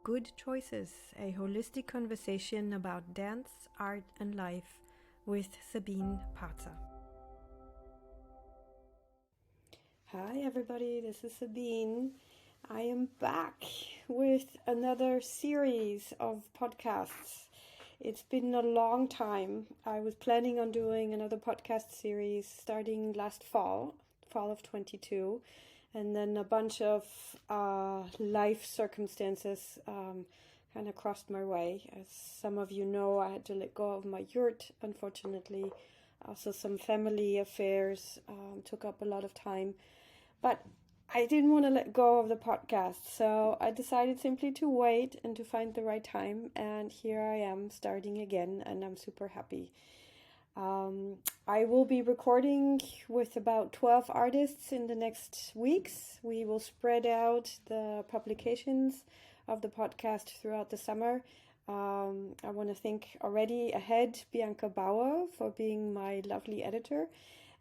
Good Choices, a holistic conversation about dance, art, and life with Sabine Parzer. Hi everybody, this is Sabine. I am back with another series of podcasts. It's been a long time. I was planning on doing another podcast series starting last fall of 22. And then a bunch of life circumstances kind of crossed my way. As some of you know, I had to let go of my yurt, unfortunately. Also, some family affairs took up a lot of time. But I didn't want to let go of the podcast, so I decided simply to wait and to find the right time. And here I am starting again, and I'm super happy. I will be recording with about 12 artists in the next weeks. We will spread out the publications of the podcast throughout the summer. I want to thank already ahead Bianca Bauer for being my lovely editor.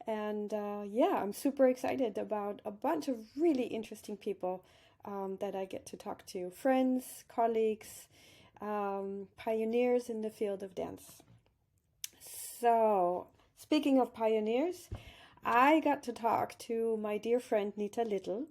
And I'm super excited about a bunch of really interesting people that I get to talk to. Friends, colleagues, pioneers in the field of dance. So, speaking of pioneers, I got to talk to my dear friend Nita Little.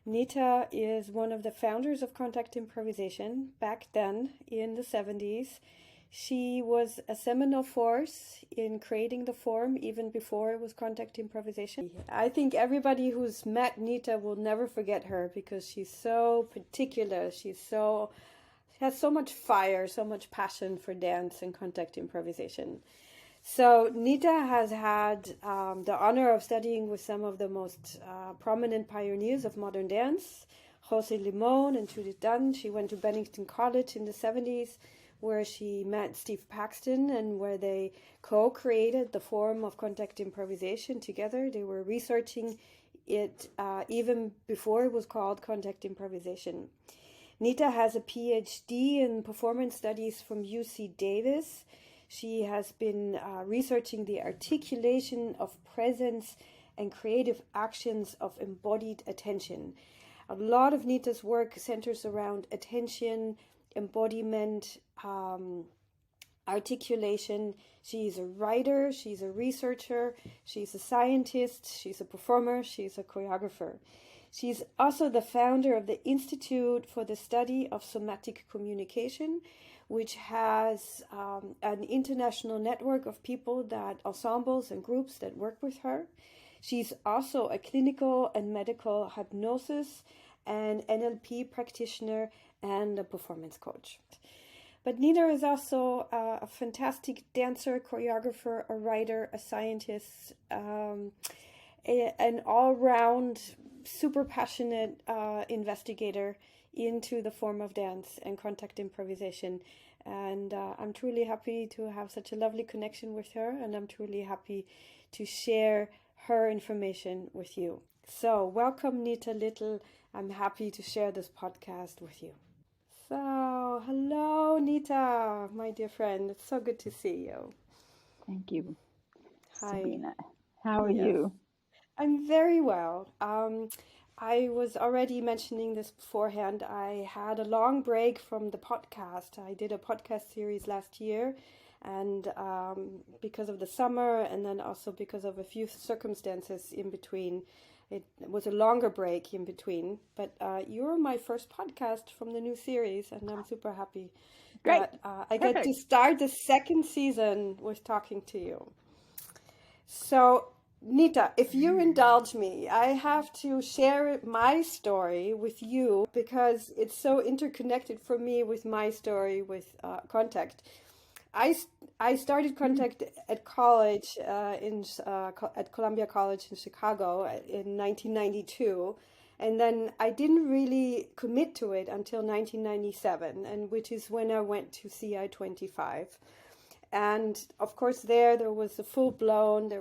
Nita is one of the founders of Contact Improvisation back then in the 70s. She was a seminal force in creating the form even before it was Contact Improvisation. I think everybody who's met Nita will never forget her because she's so particular. She has so much fire, so much passion for dance and Contact Improvisation. So Nita has had the honor of studying with some of the most prominent pioneers of modern dance, José Limón and Judith Dunn. She went to Bennington College in the 70s, where she met Steve Paxton and where they co-created the form of Contact Improvisation together. They were researching it even before it was called Contact Improvisation. Nita has a PhD in performance studies from UC Davis. She has been researching the articulation of presence and creative actions of embodied attention. A lot of Nita's work centers around attention, embodiment, articulation. She's a writer, she's a researcher, she's a scientist, she's a performer, she's a choreographer. She's also the founder of the Institute for the Study of Somatic Communication, which has an international network of people, ensembles and groups that work with her. She's also a clinical and medical hypnosis and NLP practitioner and a performance coach. But Nita is also a fantastic dancer, choreographer, a writer, a scientist, an all-round, super passionate investigator into the form of dance and Contact Improvisation. And I'm truly happy to have such a lovely connection with her, and I'm truly happy to share her information with you. So welcome, Nita Little. I'm happy to share this podcast with you. So, hello, Nita, my dear friend. It's so good to see you. Thank you, Hi. Sabina. How are you? I'm very well. I was already mentioning this beforehand. I had a long break from the podcast. I did a podcast series last year, and because of the summer, and then also because of a few circumstances in between, it was a longer break in between. But you're my first podcast from the new series, and I'm super happy that I get to start the second season with talking to you. So, Nita, if you indulge me, I have to share my story with you because it's so interconnected for me with my story with Contact. I started Contact at college at Columbia College in Chicago in 1992, and then I didn't really commit to it until 1997, and which is when I went to CI25. And of course, there was a full-blown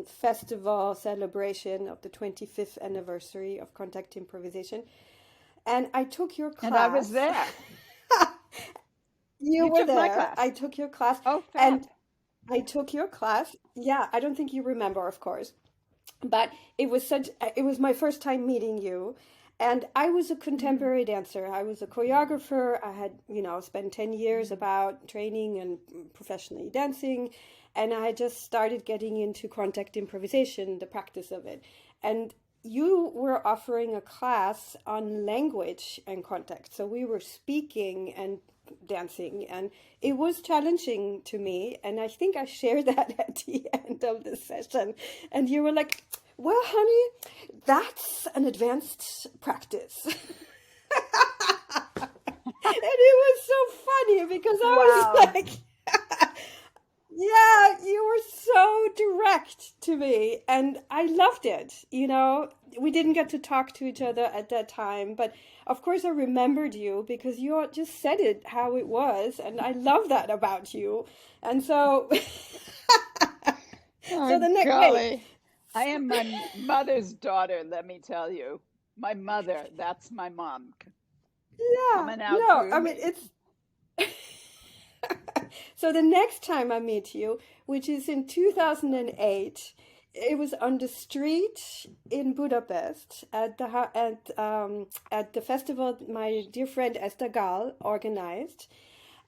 festival celebration of the 25th anniversary of Contact Improvisation. And I took your class. And I was there. You were took there. My class. I took your class. Oh, fab. And I took your class. Yeah, I don't think you remember, of course. But it was my first time meeting you. And I was a contemporary dancer. I was a choreographer. I had, spent 10 years about training and professionally dancing. And I had just started getting into contact improvisation, the practice of it. And you were offering a class on language and contact. So we were speaking and dancing, and it was challenging to me. And I think I shared that at the end of the session. And you were like, well, honey, that's an advanced practice. And it was so funny because I was like, yeah, you were so direct to me, and I loved it. We didn't get to talk to each other at that time, but of course I remembered you because you just said it how it was, and I love that about you. And so, so the next day, I am my mother's daughter. Let me tell you, my mother. That's my mom. Yeah, coming out I mean it's. So the next time I meet you, which is in 2008, it was on the street in Budapest at the festival my dear friend Esther Gall organized,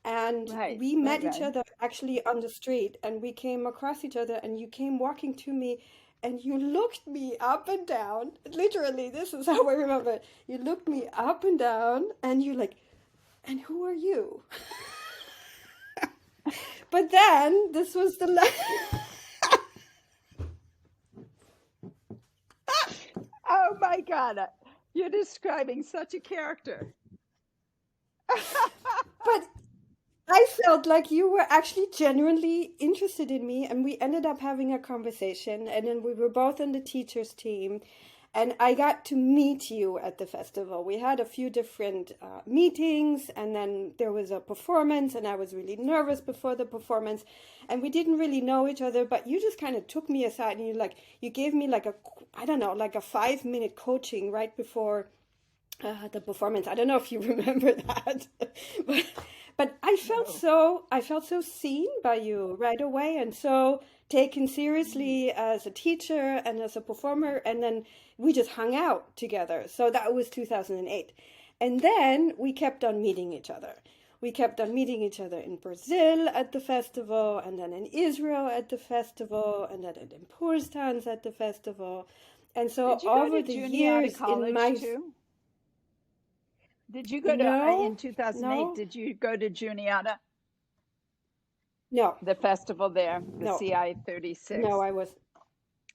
and we met each other actually on the street, and we came across each other, and you came walking to me, and you looked me up and down. Literally, this is how I remember it. You looked me up and down, and you're like, "And who are you?" But then this was the Oh my God, you're describing such a character. But I felt like you were actually genuinely interested in me, and we ended up having a conversation, and then we were both on the teachers team, and I got to meet you at the festival. We had a few different meetings, and then there was a performance, and I was really nervous before the performance, and we didn't really know each other, but you just kind of took me aside, and you gave me like a 5-minute coaching right before the performance. I don't know if you remember that, but I felt so seen by you right away, and so taken seriously as a teacher and as a performer, and then we just hung out together. So that was 2008. And then we kept on meeting each other. We kept on meeting each other in Brazil at the festival, and then in Israel at the festival, and then in Purstans at the festival. And so over the years in my... Too? Did you go to, in 2008, did you go to Juniata? No. The festival there, the CI 36? No, I was.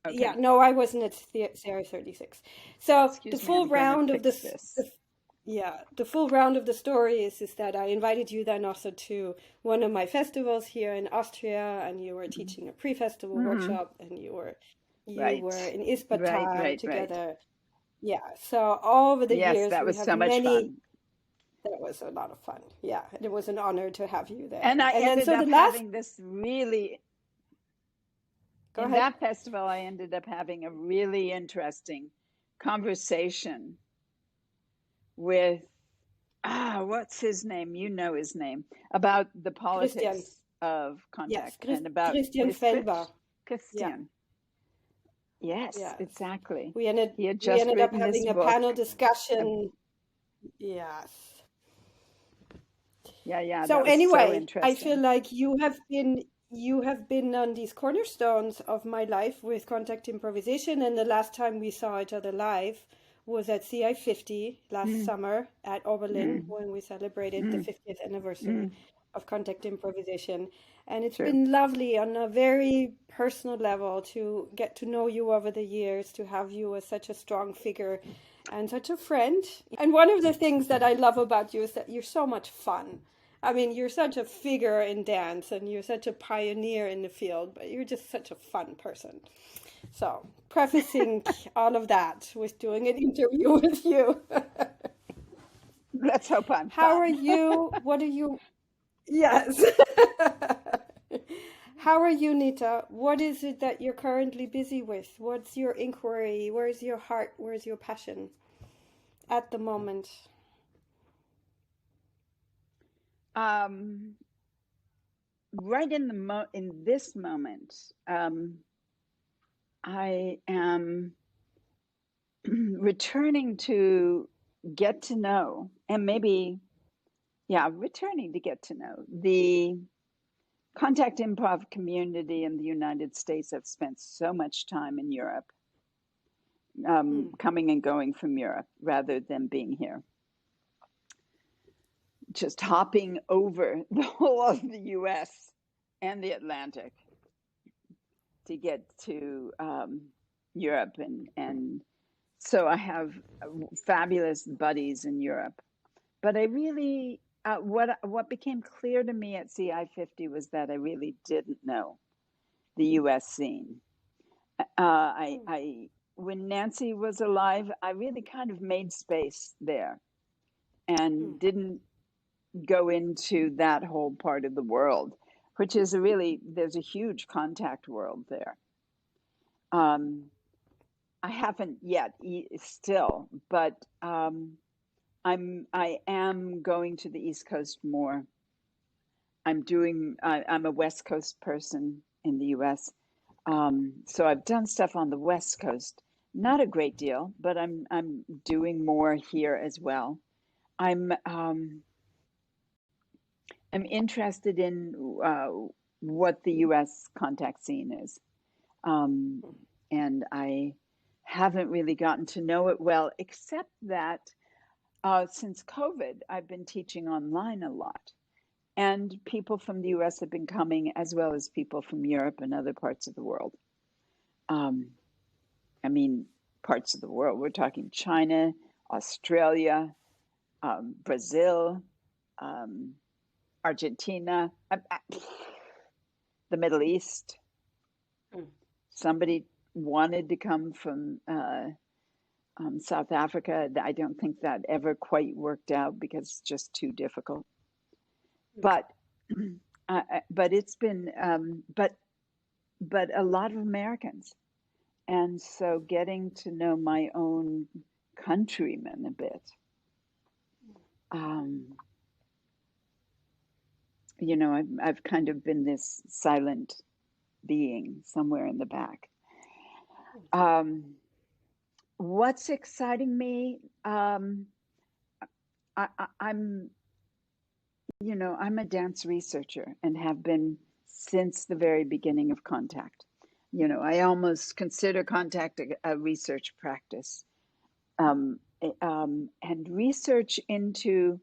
Okay. Yeah, no, I wasn't at CI 36. So the full round of the full round of the story is that I invited you then also to one of my festivals here in Austria, and you were teaching a pre-festival workshop, and you were in Isparta together. Right. Yeah, so over the years, that was so much fun. That was a lot of fun. Yeah, it was an honor to have you there. And I ended up having this really... Go ahead. That festival, I ended up having a really interesting conversation with, what's his name? You know his name. About the politics of contact. Yes, and about Christian Felber. Christian. Yeah. Yes, exactly. We ended up having a panel discussion. Yes. Yeah. So anyway, I feel like you have been on these cornerstones of my life with contact improvisation, and the last time we saw each other live was at CI 50 last summer at Oberlin when we celebrated the 50th anniversary of contact improvisation. And it's been lovely on a very personal level to get to know you over the years, to have you as such a strong figure and such a friend. And one of the things that I love about you is that you're so much fun. I mean, you're such a figure in dance, and you're such a pioneer in the field, but you're just such a fun person. So, prefacing all of that with doing an interview with you. Let's hope I'm fun. How are you? What are you? Yes. How are you, Nita? What is it that you're currently busy with? What's your inquiry? Where's your heart? Where's your passion at the moment? Right in this moment, I am returning to get to know, and maybe, returning to get to know the contact improv community in the United States. I've spent so much time in Europe, coming and going from Europe rather than being here. Just hopping over the whole of the US and the Atlantic to get to Europe. And so I have fabulous buddies in Europe. But I really, what became clear to me at CI50 was that I really didn't know the US scene. When Nancy was alive, I really kind of made space there and didn't go into that whole part of the world, which is there's a huge contact world there. I haven't yet still, but I am going to the East Coast more. I'm a West Coast person in the US. So I've done stuff on the West Coast, not a great deal, but I'm doing more here as well. I'm interested in what the US contact scene is. And I haven't really gotten to know it well, except that since COVID, I've been teaching online a lot. And people from the US have been coming, as well as people from Europe and other parts of the world. Parts of the world, we're talking China, Australia, Brazil, Argentina, the Middle East. Somebody wanted to come from South Africa. I don't think that ever quite worked out because it's just too difficult. But it's been but a lot of Americans, and so getting to know my own countrymen a bit. I've kind of been this silent being somewhere in the back. What's exciting me? I'm a dance researcher and have been since the very beginning of Contact. I almost consider Contact a research practice, and research into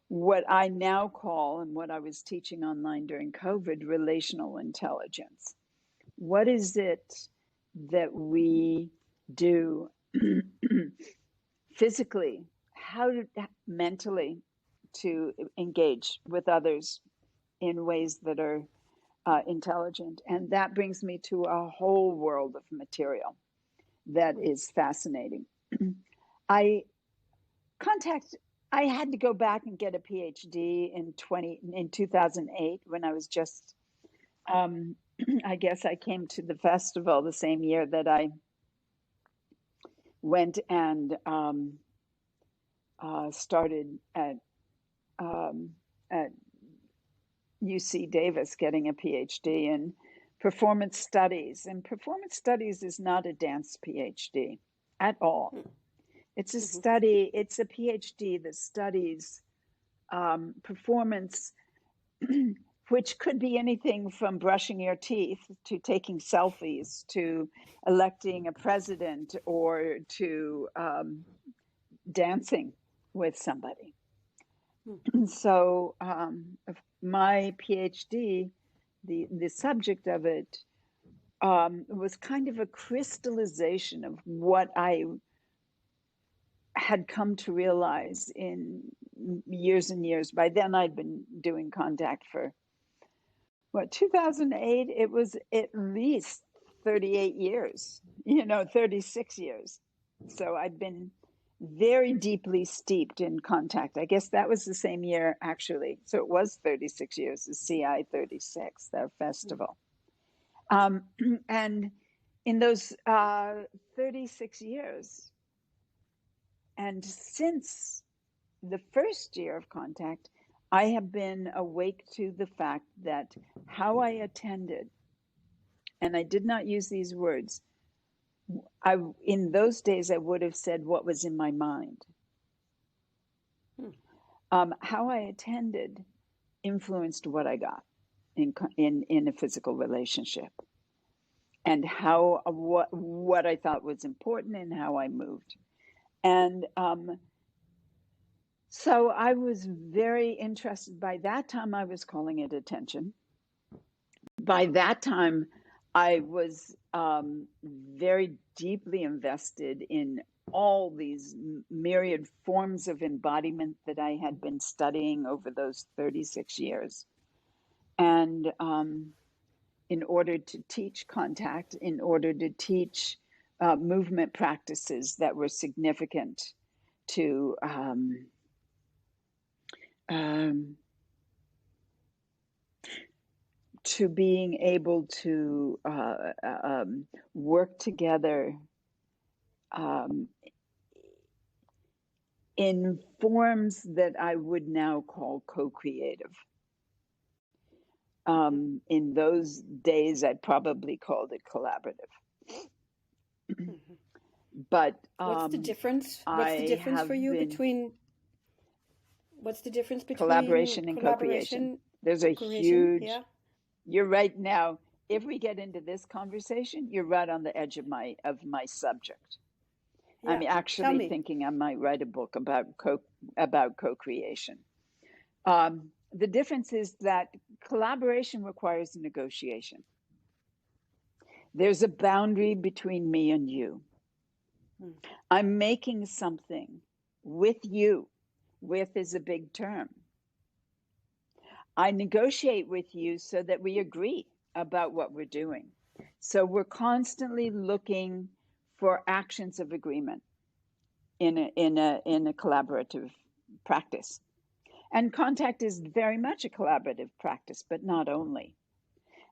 what I now call, and what I was teaching online during COVID, relational intelligence. What is it that we do physically, mentally, to engage with others in ways that are intelligent? And that brings me to a whole world of material that is fascinating. I had to go back and get a PhD in 2008 when I was just, I guess I came to the festival the same year that I went and started at UC Davis getting a PhD in performance studies. And performance studies is not a dance PhD at all. It's a study, it's a PhD that studies performance, which could be anything from brushing your teeth to taking selfies to electing a president or to dancing with somebody. So my PhD, the subject of it was kind of a crystallization of what I had come to realize in years and years. By then I'd been doing Contact for 2008, it was at least 38 years, 36 years. So I'd been very deeply steeped in Contact. I guess that was the same year, actually. So it was 36 years, the CI 36, their festival. And in those 36 years, and since the first year of Contact, I have been awake to the fact that how I attended, and I did not use these words, in those days, I would have said what was in my mind. How I attended influenced what I got in a physical relationship, and what I thought was important and how I moved. And so I was very interested. By that time, I was calling it attention. By that time, I was very deeply invested in all these myriad forms of embodiment that I had been studying over those 36 years. And in order to teach contact, in order to teach movement practices that were significant to being able to work together in forms that I would now call co-creative. In those days, I probably called it collaborative. But what's the difference? What's the difference for you between? What's the difference between collaboration and co-creation? There's a huge. Yeah. You're right now. If we get into this conversation, you're right on the edge of my subject. Yeah. I'm actually thinking I might write a book about co-creation. The difference is that collaboration requires negotiation. There's a boundary between me and you. I'm making something with you. With is a big term. I negotiate with you so that we agree about what we're doing. So we're constantly looking for actions of agreement in a collaborative practice. And contact is very much a collaborative practice, but not only.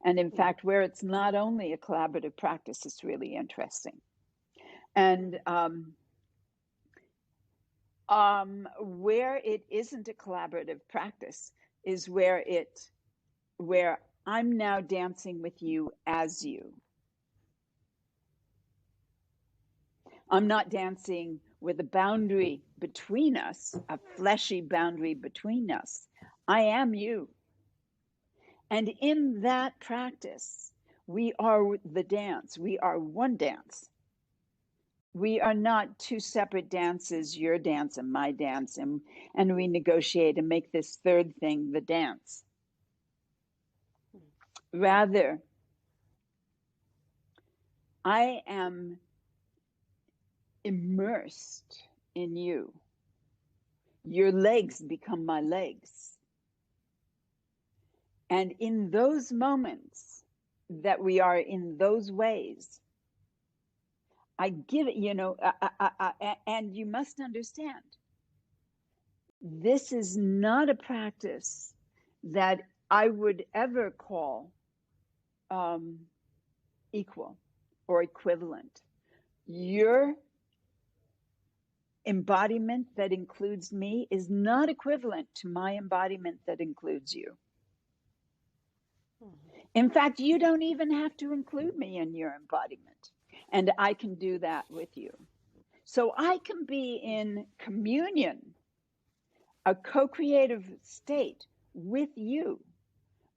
And in fact, where it's not only a collaborative practice, it's really interesting. And where it isn't a collaborative practice is where I'm now dancing with you as you. I'm not dancing with a boundary between us, a fleshy boundary between us. I am you. And in that practice, we are the dance. We are one dance. We are not two separate dances, your dance and my dance, and we negotiate and make this third thing the dance. Rather, I am immersed in you. Your legs become my legs. And in those moments that we are in those ways, I give it, and you must understand, this is not a practice that I would ever call equal or equivalent. Your embodiment that includes me is not equivalent to my embodiment that includes you. In fact, you don't even have to include me in your embodiment, and I can do that with you. So I can be in communion, a co-creative state with you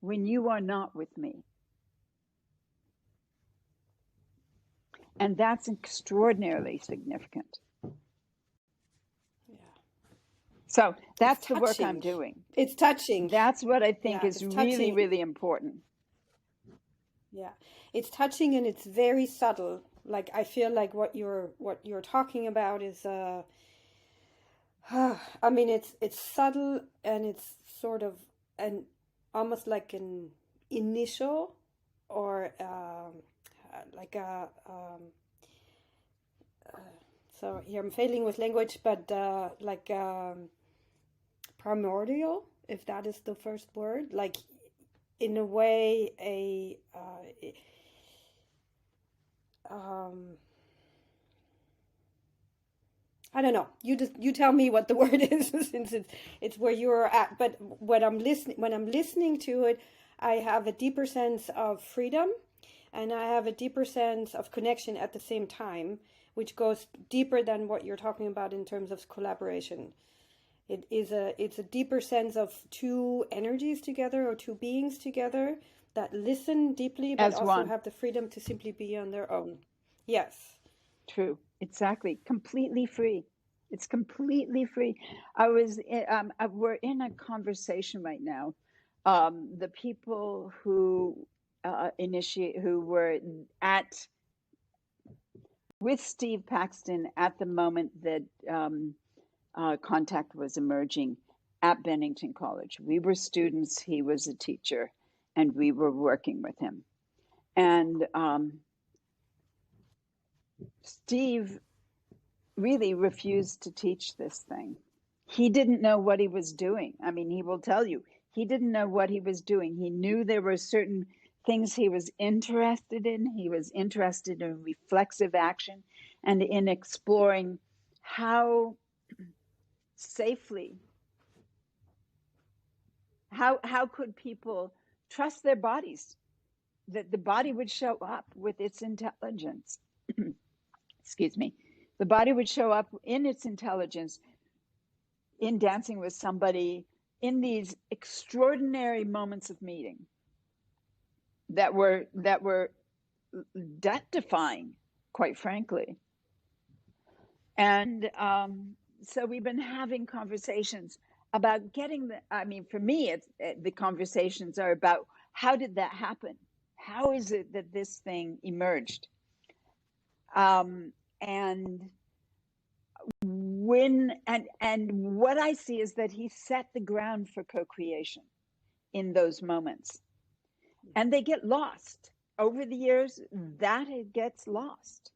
when you are not with me. And that's extraordinarily significant. So that's the work I'm doing. It's touching. That's what I think is really, really important. Yeah, it's touching and it's very subtle. Like I feel like what you're talking about is, I mean, it's subtle and it's sort of almost like an initial or like a. So here I'm failing with language, but like primordial, if that is the first word, like in a way I don't know. You tell me what the word is since it's where you're at. But when I'm listening to it, I have a deeper sense of freedom and I have a deeper sense of connection at the same time, which goes deeper than what you're talking about in terms of collaboration. It's a deeper sense of two energies together or two beings together that listen deeply, but As also one. have the freedom to simply be on their own. Yes. True. Exactly. Completely free. It's completely free. We're in a conversation right now. The people who who were with Steve Paxton at the moment that Contact was emerging at Bennington College. We were students, he was a teacher, and we were working with him. And Steve really refused to teach this thing. He didn't know what he was doing. I mean, he will tell you, he didn't know what he was doing. He knew there were certain things he was interested in. He was interested in reflexive action and in exploring how safely, how could people trust their bodies, that the body would show up with its intelligence. Excuse me. The body would show up in its intelligence in dancing with somebody in these extraordinary moments of meeting that were death-defying, quite frankly. And so we've been having conversations about getting for me, the conversations are about how did that happen? How is it that this thing emerged? And what I see is that he set the ground for co-creation in those moments, and they get lost over the years. That it gets lost.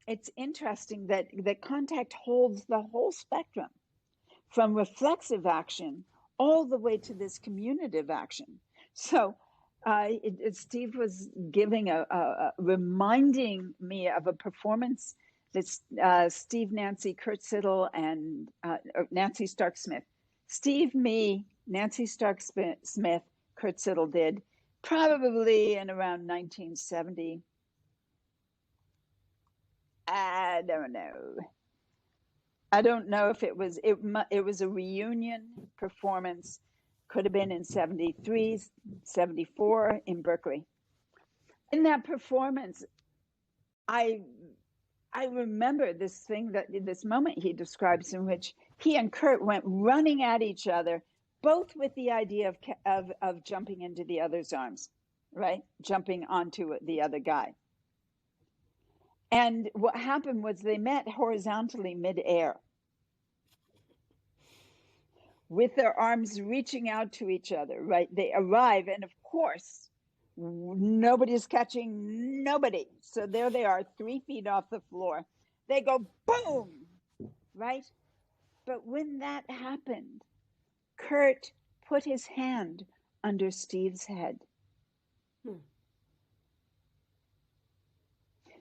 It's interesting that Contact holds the whole spectrum, from reflexive action all the way to this communicative action. So Steve was reminding me of a performance that Steve, Nancy, Kurt Siddle, and Nancy Stark-Smith. Steve, me, Nancy Stark-Smith, Kurt Siddle did, probably in around 1970. I don't know if it was a reunion performance. Could have been in 73, 74 in Berkeley. In that performance, I remember this moment he describes in which he and Kurt went running at each other, both with the idea of jumping into the other's arms, right? Jumping onto the other guy. And what happened was they met horizontally mid-air, with their arms reaching out to each other, right? They arrive, and of course, nobody's catching nobody. So there they are, 3 feet off the floor. They go boom, right? But when that happened, Kurt put his hand under Steve's head.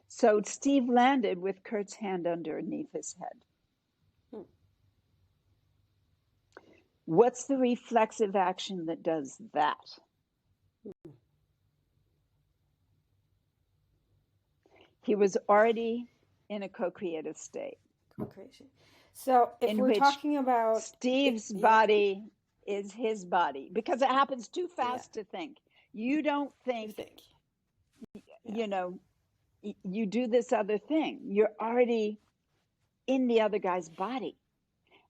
So Steve landed with Kurt's hand underneath his head. What's the reflexive action that does that? He was already in a co-creative state. Co-creation. So if we're talking about Steve's body is his body, because it happens too fast to think. You don't think. You know, you do this other thing. You're already in the other guy's body.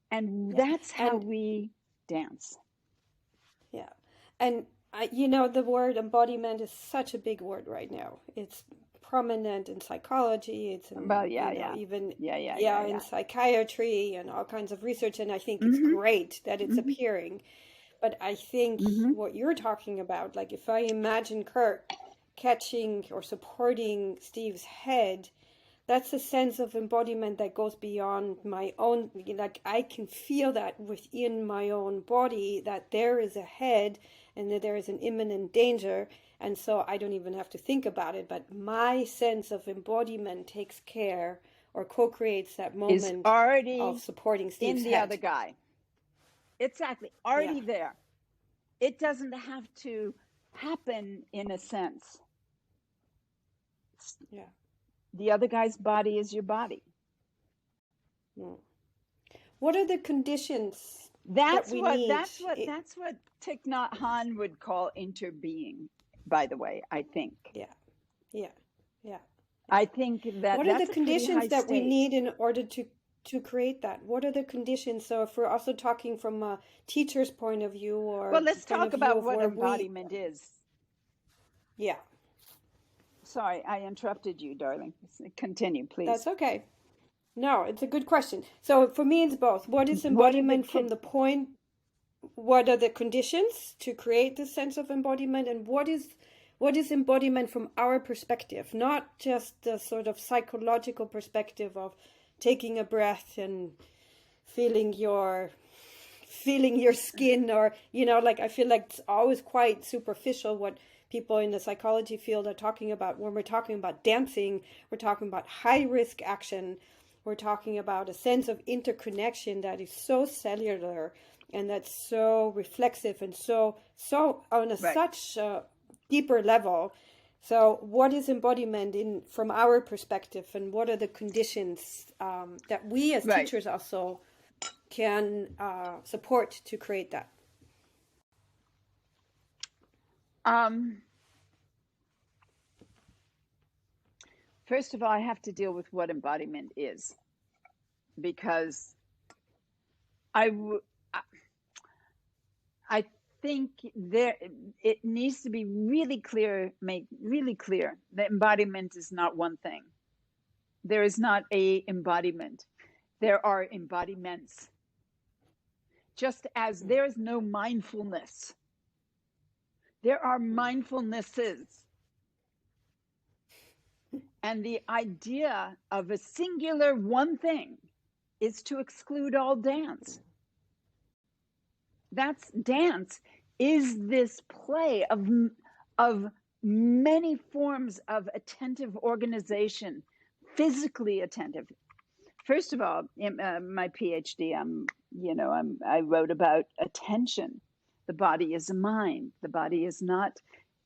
And that's how we dance. Yeah. And the word embodiment is such a big word right now. It's prominent in psychology. It's in, in psychiatry and all kinds of research. And I think it's great that it's appearing. But I think what you're talking about, like if I imagine Kurt catching or supporting Steve's head, that's a sense of embodiment that goes beyond my own. Like I can feel that within my own body, that there is a head and that there is an imminent danger. And so I don't even have to think about it, but my sense of embodiment takes care or co-creates that moment of supporting Steve's in the head. Other guy. Exactly. Already there. It doesn't have to happen in a sense. Yeah. The other guy's body is your body. What are the conditions That's that we what need? that's what Thich Nhat Hanh would call interbeing, by the way, I think. Yeah. I think that what that's are the conditions that we state. need in order to create that? What are the conditions? So if we're also talking from a teacher's point of view, or well, let's talk about what embodiment is. Yeah. Sorry, I interrupted you, darling. Continue, please. That's okay. No, it's a good question. So for me, it's both. What is embodiment from the point? What are the conditions to create this sense of embodiment? And what is embodiment from our perspective? Not just the sort of psychological perspective of taking a breath and feeling your skin, or, like, I feel like it's always quite superficial what people in the psychology field are talking about. When we're talking about dancing, we're talking about high risk action. We're talking about a sense of interconnection that is so cellular and that's so reflexive and so on such a deeper level. So what is embodiment from our perspective, and what are the conditions that we as teachers also can support to create that? First of all, I have to deal with what embodiment is, because I think it needs to be made really clear that embodiment is not one thing. There is not a embodiment. There are embodiments. Just as there is no mindfulness, there are mindfulnesses. And the idea of a singular one thing is to exclude all dance. Dance is this play of many forms of attentive organization, physically attentive. First of all, in my PhD, I wrote about attention. The body is a mind. The body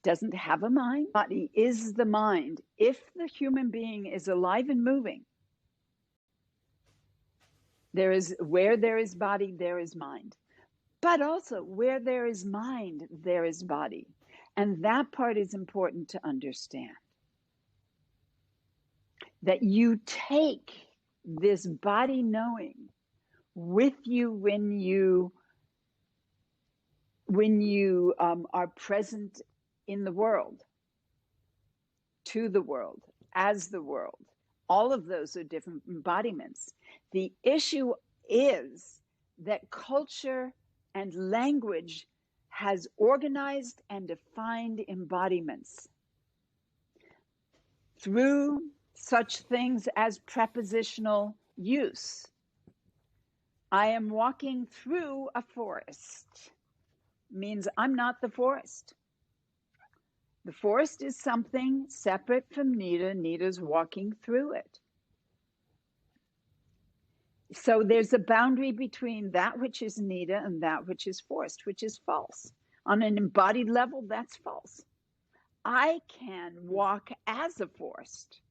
doesn't have a mind. The body is the mind. If the human being is alive and moving, where there is body, there is mind. But also, where there is mind, there is body. And that part is important to understand. That you take this body knowing with you when you are present in the world, to the world, as the world. All of those are different embodiments. The issue is that culture and language has organized and defined embodiments through such things as prepositional use. I am walking through a forest means I'm not the forest. The forest is something separate from Nita. Nita's walking through it. So there's a boundary between that which is Nita and that which is forest, which is false. On an embodied level, that's false. I can walk as a forest.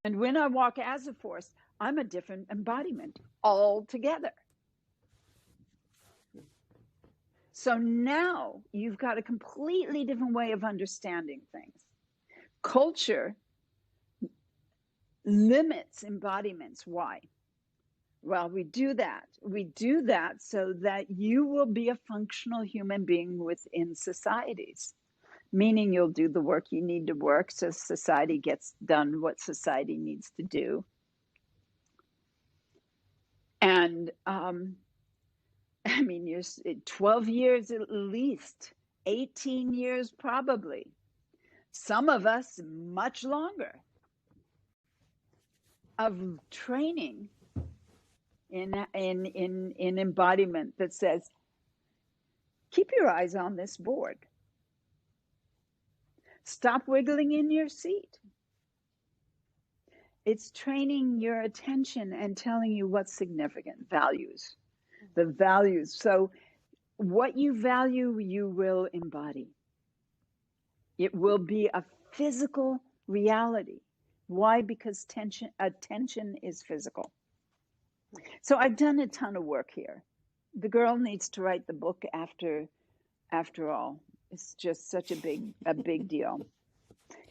And when I walk as a forest, I'm a different embodiment altogether. So now you've got a completely different way of understanding things. Culture limits embodiments. Why? Well, we do that. We do that so that you will be a functional human being within societies, meaning you'll do the work you need to work so society gets done what society needs to do. And you're 12 years at least, 18 years probably. Some of us much longer of training in embodiment that says, keep your eyes on this board. Stop wiggling in your seat. It's training your attention and telling you what's significant, values, the values. So what you value, you will embody. It will be a physical reality. Why? Because attention is physical. So I've done a ton of work here. The girl needs to write the book after all. It's just such a big deal.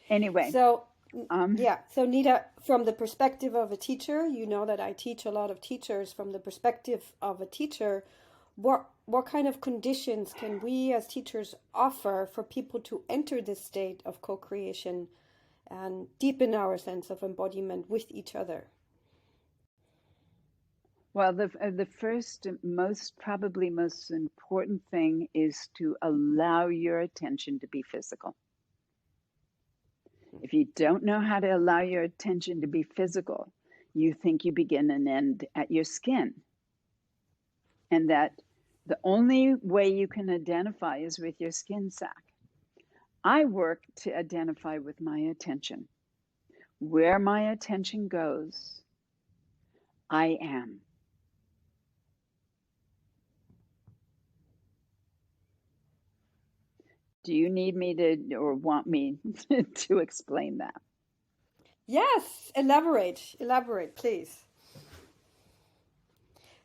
Anyway. So so Nita, from the perspective of a teacher, you know that I teach a lot of teachers. From the perspective of a teacher, what kind of conditions can we as teachers offer for people to enter this state of co-creation and deepen our sense of embodiment with each other? Well, the first, probably most important thing is to allow your attention to be physical. If you don't know how to allow your attention to be physical, you think you begin and end at your skin. And that the only way you can identify is with your skin sac. I work to identify with my attention. Where my attention goes, I am. Do you need me to, or want me to explain that? Yes, elaborate, please.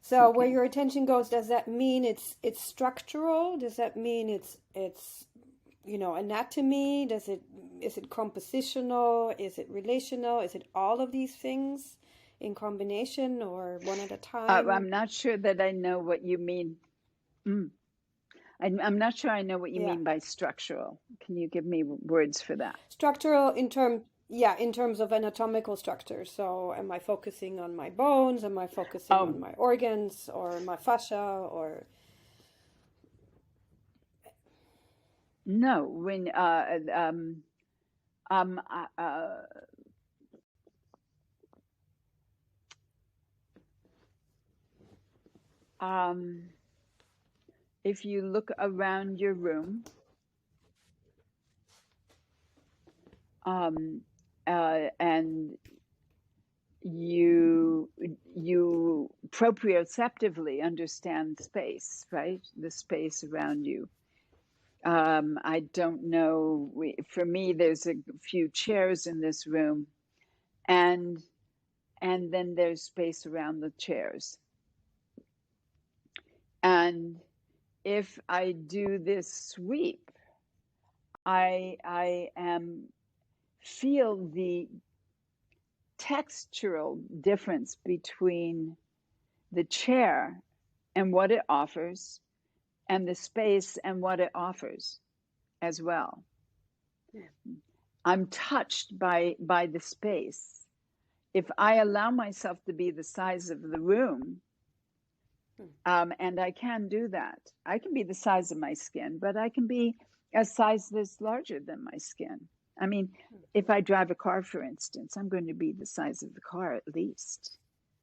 So okay. Where your attention goes, does that mean it's structural? Does that mean it's anatomy? Is it compositional? Is it relational? Is it all of these things in combination or one at a time? I'm not sure that I know what you mean. I'm not sure I know what you mean by structural. Can you give me words for that? Structural in terms of anatomical structure. So am I focusing on my bones? Am I focusing on my organs or my fascia or? No, when if you look around your room, and you proprioceptively understand space, right? The space around you. I don't know. For me, there's a few chairs in this room, and then there's space around the chairs. And if I do this sweep, I feel the textural difference between the chair and what it offers and the space and what it offers as well. I'm touched by the space. If I allow myself to be the size of the room, and I can do that. I can be the size of my skin, but I can be a size that's larger than my skin. I mean, if I drive a car, for instance, I'm going to be the size of the car at least,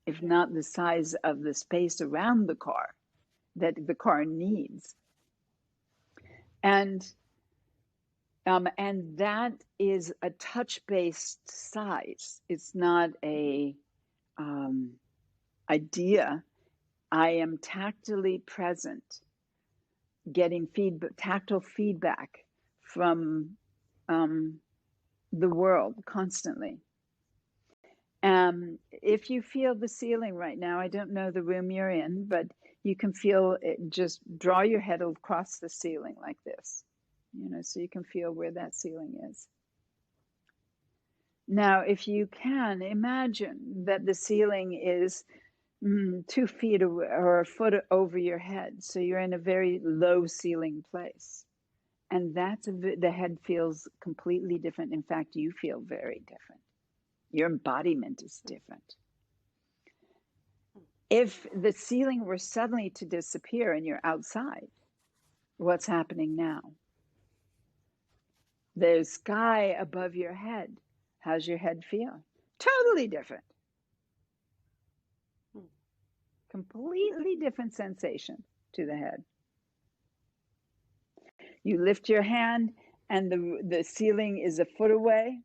if not the size of the space around the car that the car needs. And that is a touch-based size. It's not a idea. I am tactily present, getting tactile feedback from the world constantly. If you feel the ceiling right now, I don't know the room you're in, but you can feel it. Just draw your head across the ceiling like this, so you can feel where that ceiling is. Now, if you can, imagine that the ceiling is 2 feet or a foot over your head. So you're in a very low ceiling place. And the head feels completely different. In fact, you feel very different. Your embodiment is different. If the ceiling were suddenly to disappear and you're outside, what's happening now? There's sky above your head. How's your head feel? Totally different. Completely different sensation to the head. You lift your hand and the ceiling is a foot away.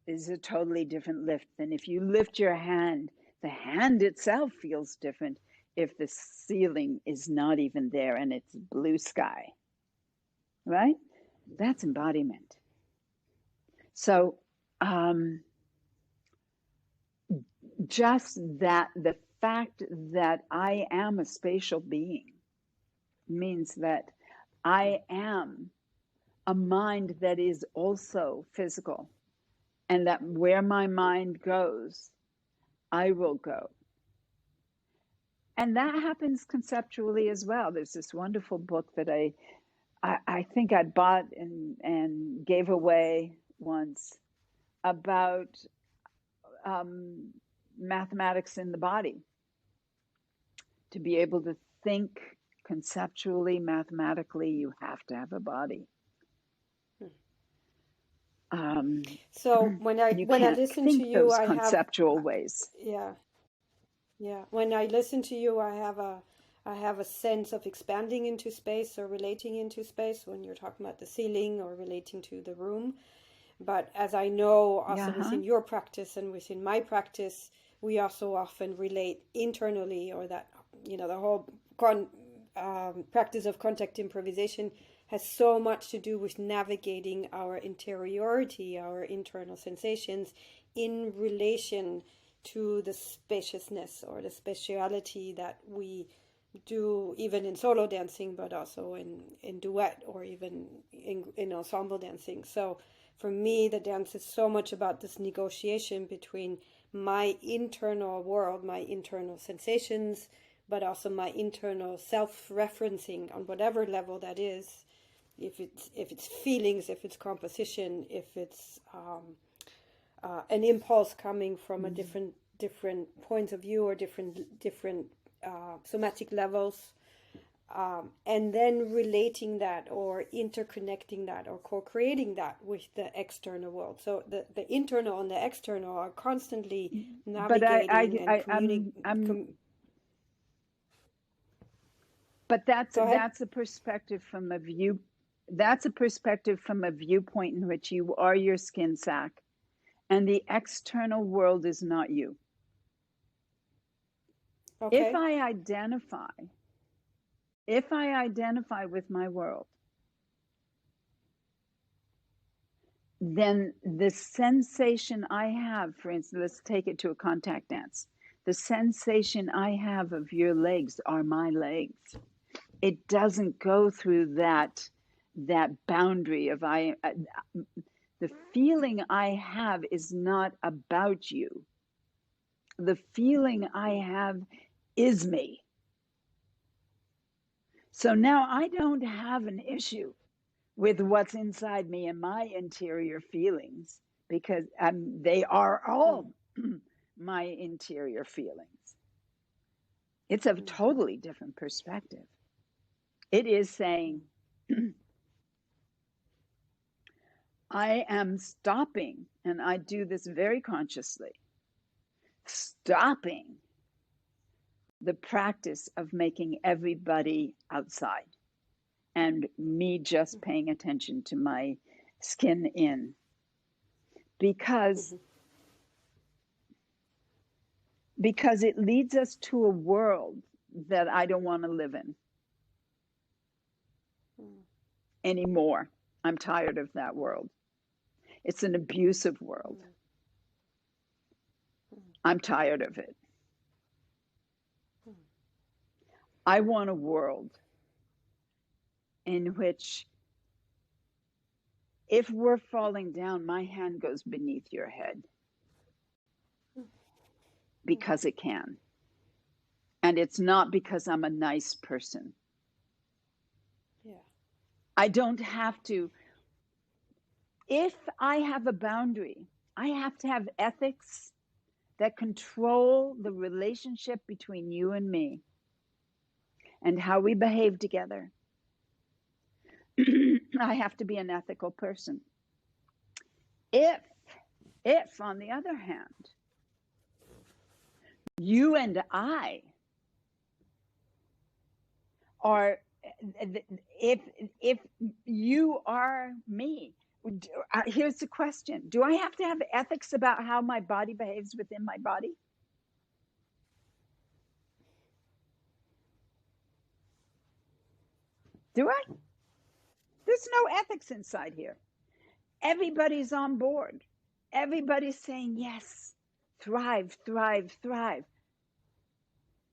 Is a totally different lift than if you lift your hand. The hand itself feels different if the ceiling is not even there and it's blue sky. Right? That's embodiment. So just that the fact that I am a spatial being means that I am a mind that is also physical, and that where my mind goes, I will go. And that happens conceptually as well. There's this wonderful book that I think I bought and gave away once about mathematics in the body. To be able to think conceptually, mathematically, you have to have a body. So when I listen to you, I have conceptual ways. Yeah. When I listen to you, I have a sense of expanding into space or relating into space when you're talking about the ceiling or relating to the room. But as I know, also within your practice and within my practice, we also often relate internally, or that, the whole practice of contact improvisation has so much to do with navigating our interiority, our internal sensations in relation to the spaciousness or the spatiality that we do even in solo dancing, but also in duet or even in ensemble dancing. So for me, the dance is so much about this negotiation between my internal world, my internal sensations, but also my internal self-referencing on whatever level that is. If it's feelings, if it's composition, if it's an impulse coming from a different points of view or different somatic levels, and then relating that or interconnecting that or co-creating that with the external world. So the internal and the external are constantly navigating and communicating. But that's a perspective from a view. That's a perspective from a viewpoint in which you are your skin sac, and the external world is not you. Okay. If I identify with my world, then the sensation I have, for instance, let's take it to a contact dance. The sensation I have of your legs are my legs. It doesn't go through that boundary of the feeling I have is not about you. The feeling I have is me. So now I don't have an issue with what's inside me and my interior feelings, because they are all my interior feelings. It's a totally different perspective. It is saying, I am stopping, and I do this very consciously, stopping the practice of making everybody outside and me just paying attention to my skin in. Because it leads us to a world that I don't want to live in anymore. I'm tired of that world. It's an abusive world. I'm tired of it. I want a world in which if we're falling down, my hand goes beneath your head because it can. And it's not because I'm a nice person. Yeah. I don't have to. If I have a boundary, I have to have ethics that control the relationship between you and me and how we behave together. I have to be an ethical person. If on the other hand, you and I are, if you are me, here's the question. Do I have to have ethics about how my body behaves within my body? Do I? There's no ethics inside here. everybody's on board. Everybody's saying, yes, thrive, thrive, thrive.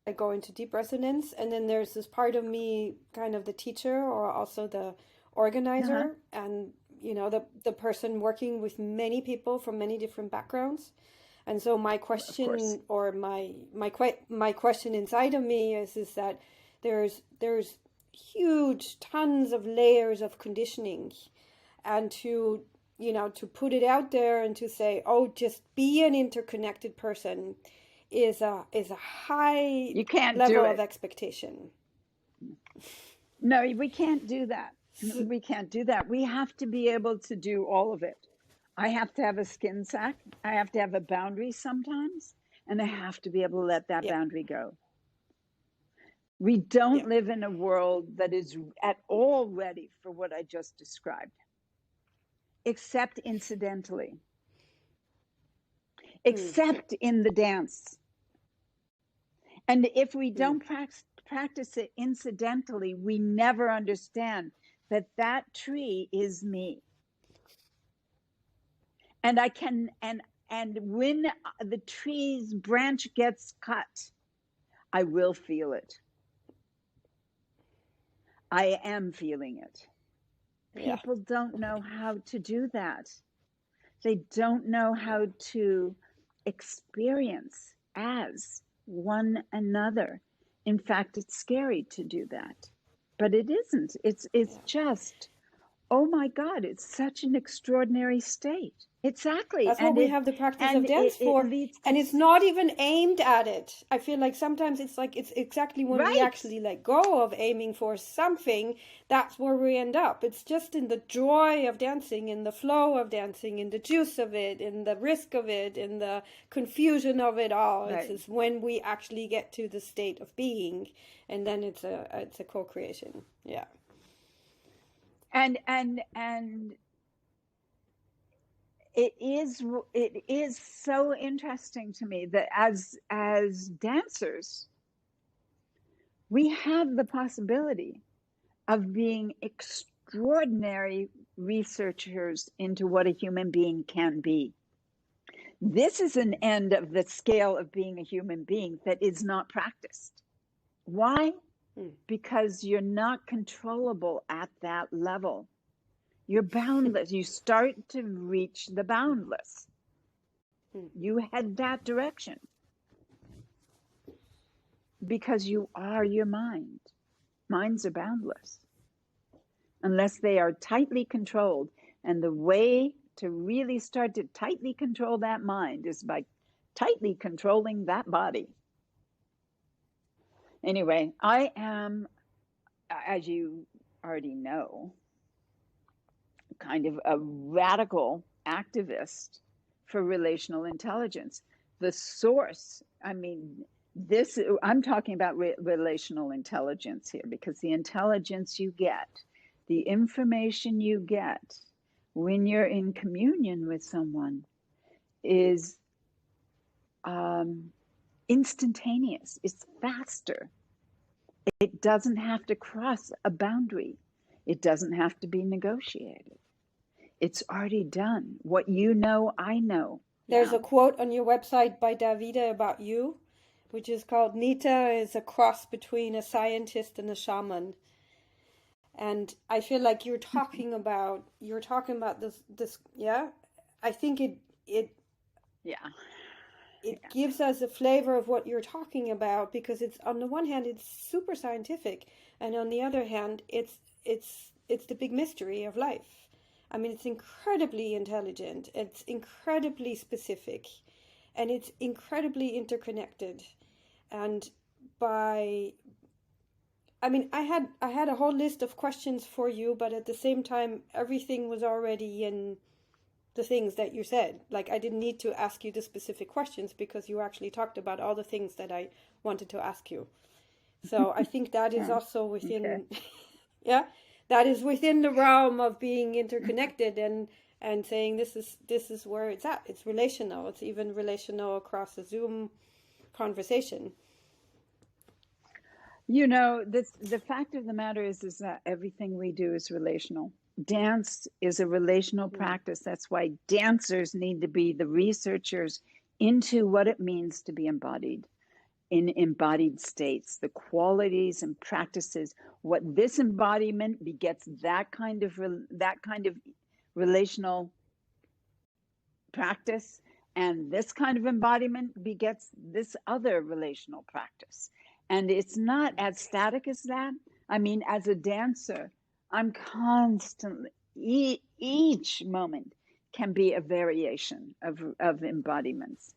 I go into deep resonance, and then there's this part of me, kind of the teacher or also the organizer, and the person working with many people from many different backgrounds. And so my question, or my question inside of me is that there's huge tons of layers of conditioning, and to put it out there and to say, oh, just be an interconnected person is a high level of expectation. No, we can't do that. We can't do that. We have to be able to do all of it. I have to have a skin sack. I have to have a boundary sometimes, and I have to be able to let that boundary go. We don't live in a world that is at all ready for what I just described, except incidentally, except in the dance. And if we don't practice it incidentally, we never understand that tree is me. And I can, and when the tree's branch gets cut, I will feel it. I am feeling it. People don't know how to do that. They don't know how to experience as one another. In fact, it's scary to do that, but it isn't. It's just, oh my God, it's such an extraordinary state. Exactly. That's what we have the practice of dance for. And it's not even aimed at it. I feel like sometimes it's exactly when we actually let go of aiming for something, that's where we end up. It's just in the joy of dancing, in the flow of dancing, in the juice of it, in the risk of it, in the confusion of it all. It's when we actually get to the state of being, and then it's a co-creation. Yeah. And it is so interesting to me that as dancers, we have the possibility of being extraordinary researchers into what a human being can be. This is an end of the scale of being a human being that is not practiced. Why? Because you're not controllable at that level. You're boundless. You start to reach the boundless. You head that direction because you are your mind. Minds are boundless unless they are tightly controlled. And the way to really start to tightly control that mind is by tightly controlling that body. Anyway, I am, as you already know, kind of a radical activist for relational intelligence. The source, I'm talking about relational intelligence here, because the intelligence you get, the information you get when you're in communion with someone is instantaneous. It's faster. It doesn't have to cross a boundary. It doesn't have to be negotiated. It's already done. What you know, I know. There's a quote on your website by Davide about you, which is called, Nita is a cross between a scientist and a shaman. And I feel like you're talking about this. Yeah. I think it gives us a flavor of what you're talking about, because it's, on the one hand, it's super scientific, and on the other hand, it's the big mystery of life. I mean, it's incredibly intelligent, it's incredibly specific, and it's incredibly interconnected. And I had a whole list of questions for you, but at the same time, everything was already in the things that you said. Like, I didn't need to ask you the specific questions, because you actually talked about all the things that I wanted to ask you. So I think that is also within, that is within the realm of being interconnected and saying this is where it's at. It's relational. It's even relational across a Zoom conversation. You know, the fact of the matter is that everything we do is relational. dance is a relational practice. That's why dancers need to be the researchers into what it means to be embodied, in embodied states, the qualities and practices, what this embodiment begets that kind of relational practice, and this kind of embodiment begets this other relational practice. And it's not as static as that. I mean, as a dancer, I'm constantly, each moment can be a variation of embodiments.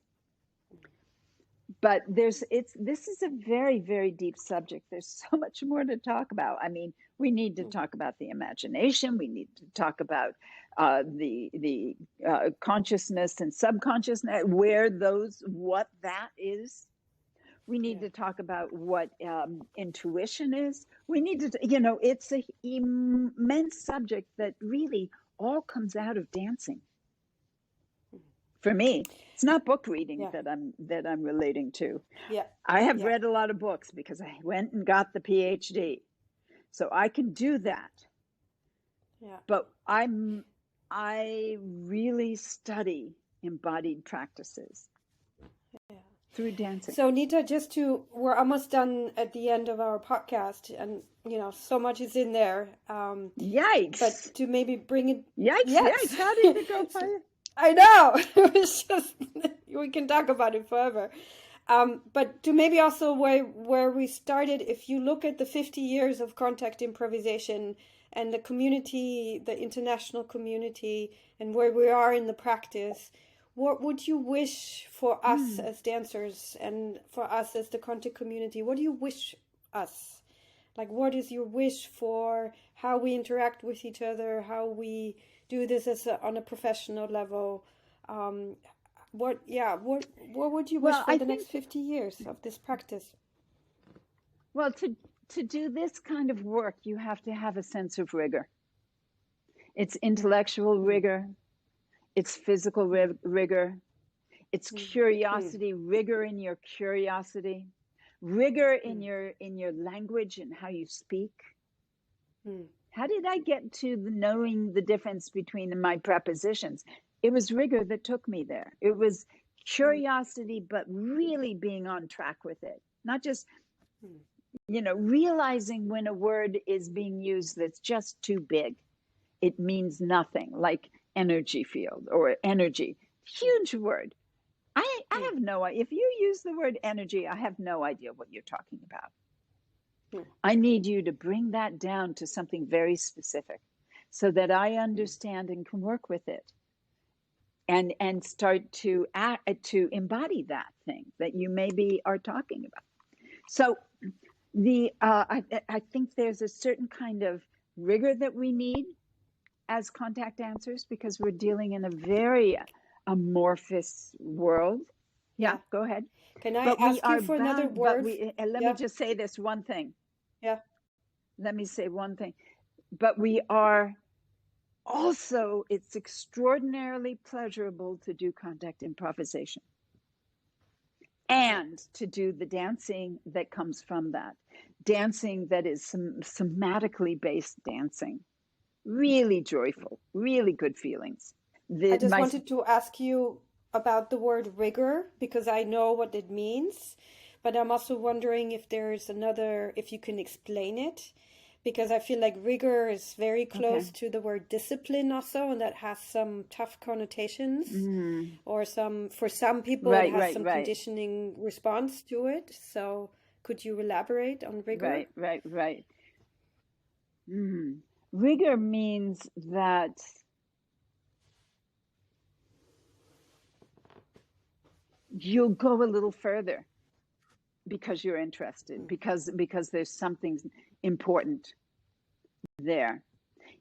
But this is a very, very deep subject. There's so much more to talk about. I mean, we need to talk about the imagination. We need to talk about the consciousness and subconsciousness, what that is. We need to talk about what intuition is. We need to, it's an immense subject that really all comes out of dancing. For me, it's not book reading that I'm relating to. Yeah, I have read a lot of books because I went and got the PhD, so I can do that. Yeah. But I really study embodied practices through dancing. So Nita, we're almost done at the end of our podcast, and so much is in there. Yikes! But to maybe bring it. Yikes! How did it go for you? I know. It was just, we can talk about it forever. But to maybe also where we started, if you look at the 50 years of contact improvisation and the community, the international community, and where we are in the practice, what would you wish for us as dancers and for us as the contact community? What do you wish us? Like, what is your wish for how we interact with each other, how we do this on a professional level? What would you wish for the next 50 years of this practice? Well, to do this kind of work, you have to have a sense of rigor. It's intellectual rigor, it's physical rigor, it's curiosity, rigor in your curiosity, rigor in your language and how you speak. How did I get to knowing the difference between my prepositions? It was rigor that took me there. It was curiosity, but really being on track with it. Not just, realizing when a word is being used that's just too big. It means nothing, like energy field or energy. Huge word. I have no idea. If you use the word energy, I have no idea what you're talking about. I need you to bring that down to something very specific so that I understand and can work with it and start to embody that thing that you maybe are talking about. So I think there's a certain kind of rigor that we need as contact dancers because we're dealing in a very amorphous world. Yeah, go ahead. Can I ask you for another word? Let me just say this one thing. Yeah. Let me say one thing. But we are also, it's extraordinarily pleasurable to do contact improvisation and to do the dancing that comes from that. Dancing that is somatically based dancing. Really joyful, really good feelings. I just wanted to ask you about the word rigor because I know what it means, but I'm also wondering if if you can explain it, because I feel like rigor is very close to the word discipline also, and that has some tough connotations or for some people it has some conditioning response to it. So could you elaborate on rigor? Right. Rigor means that you'll go a little further because you're interested, because there's something important there.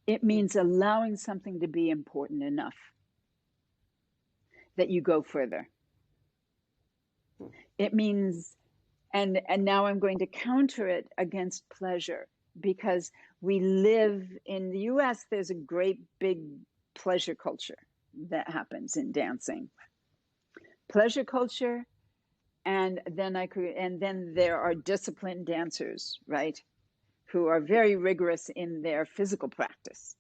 It means allowing something to be important enough that you go further. It means, and now I'm going to counter it against pleasure, because we live in the US, there's a great big pleasure culture that happens in dancing. Pleasure culture, and then there are disciplined dancers, right, who are very rigorous in their physical practice.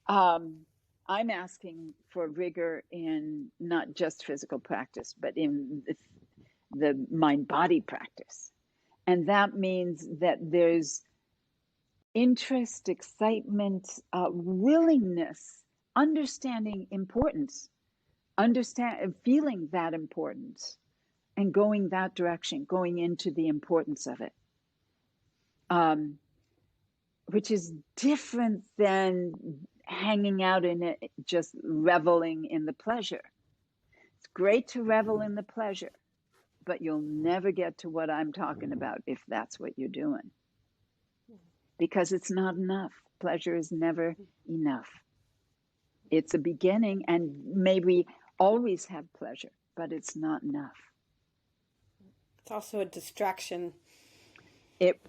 I'm asking for rigor in not just physical practice, but in the mind-body practice. And that means that there's interest, excitement, willingness, understanding importance, feeling that importance, and going that direction, going into the importance of it, which is different than hanging out in it, just reveling in the pleasure. It's great to revel in the pleasure, but you'll never get to what I'm talking about if that's what you're doing. Because it's not enough. Pleasure is never enough. It's a beginning, and maybe always have pleasure, but it's not enough. It's also a distraction. It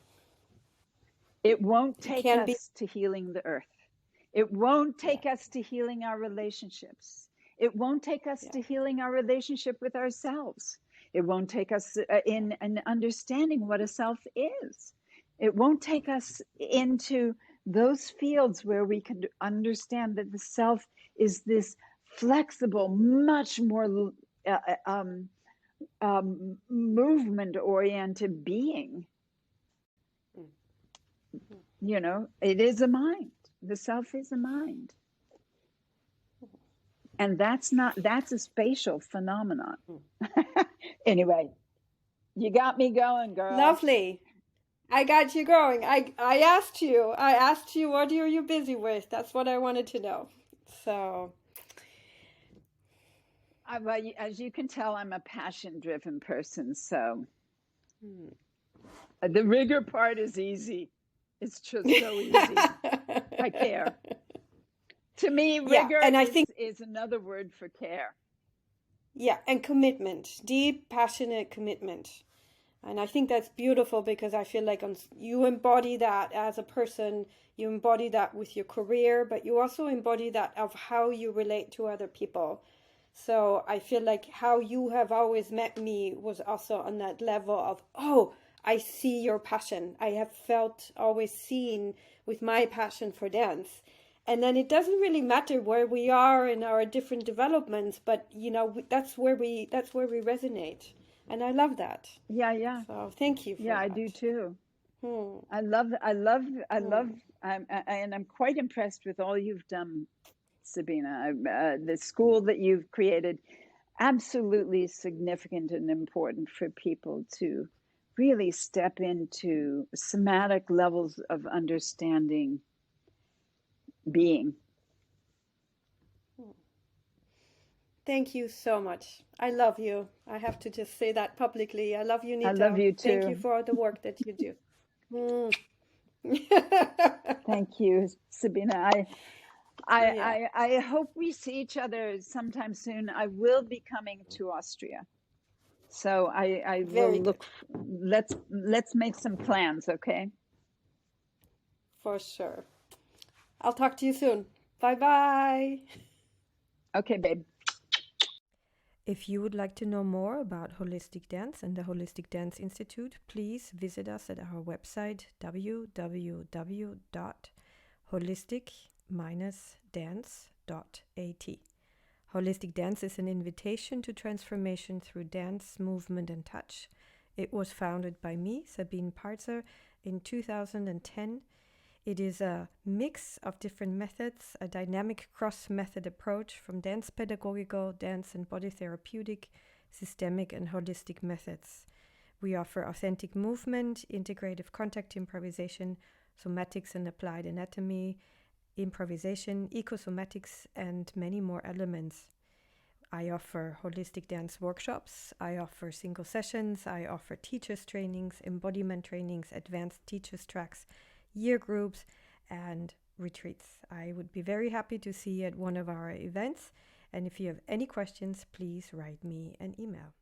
won't take us to healing the earth. It won't take us to healing our relationships. It won't take us to healing our relationship with ourselves. It won't take us in understanding what a self is. It won't take us into those fields where we can understand that the self is this flexible, much more movement-oriented being. You know, it is a mind. The self is a mind. And that's a spatial phenomenon. Anyway, you got me going, girl. Lovely. I got you going. I asked you what are you busy with? That's what I wanted to know. So well, as you can tell, I'm a passion-driven person, so the rigor part is easy. It's just so easy. I care. To me, rigor is another word for care. Yeah, and commitment, deep, passionate commitment. And I think that's beautiful because I feel like you embody that as a person, you embody that with your career, but you also embody that of how you relate to other people. So I feel like how you have always met me was also on that level of, oh, I see your passion. I have felt always seen with my passion for dance. And then it doesn't really matter where we are in our different developments, but you know, that's where we resonate. And I love that. Yeah. So thank you for that. I do too. I love, and I'm quite impressed with all you've done, Sabina. The school that you've created, absolutely significant and important for people to really step into somatic levels of understanding being. Thank you so much. I love you. I have to just say that publicly. I love you, Nita. I love you too. Thank you for the work that you do. Thank you, Sabina. I hope we see each other sometime soon. I will be coming to Austria, so I will look. Let's make some plans, okay? For sure. I'll talk to you soon. Bye-bye. Okay, babe. If you would like to know more about holistic dance and the Holistic Dance Institute, please visit us at our website www.holistic-dance.at. Holistic dance is an invitation to transformation through dance, movement, and touch. It was founded by me, Sabine Parzer, in 2010. It is a mix of different methods, a dynamic cross-method approach from dance pedagogical, dance and body therapeutic, systemic and holistic methods. We offer authentic movement, integrative contact improvisation, somatics and applied anatomy, improvisation, ecosomatics, and many more elements. I offer holistic dance workshops, I offer single sessions, I offer teachers trainings, embodiment trainings, advanced teachers tracks, year groups, and retreats. I would be very happy to see you at one of our events. And if you have any questions, please write me an email.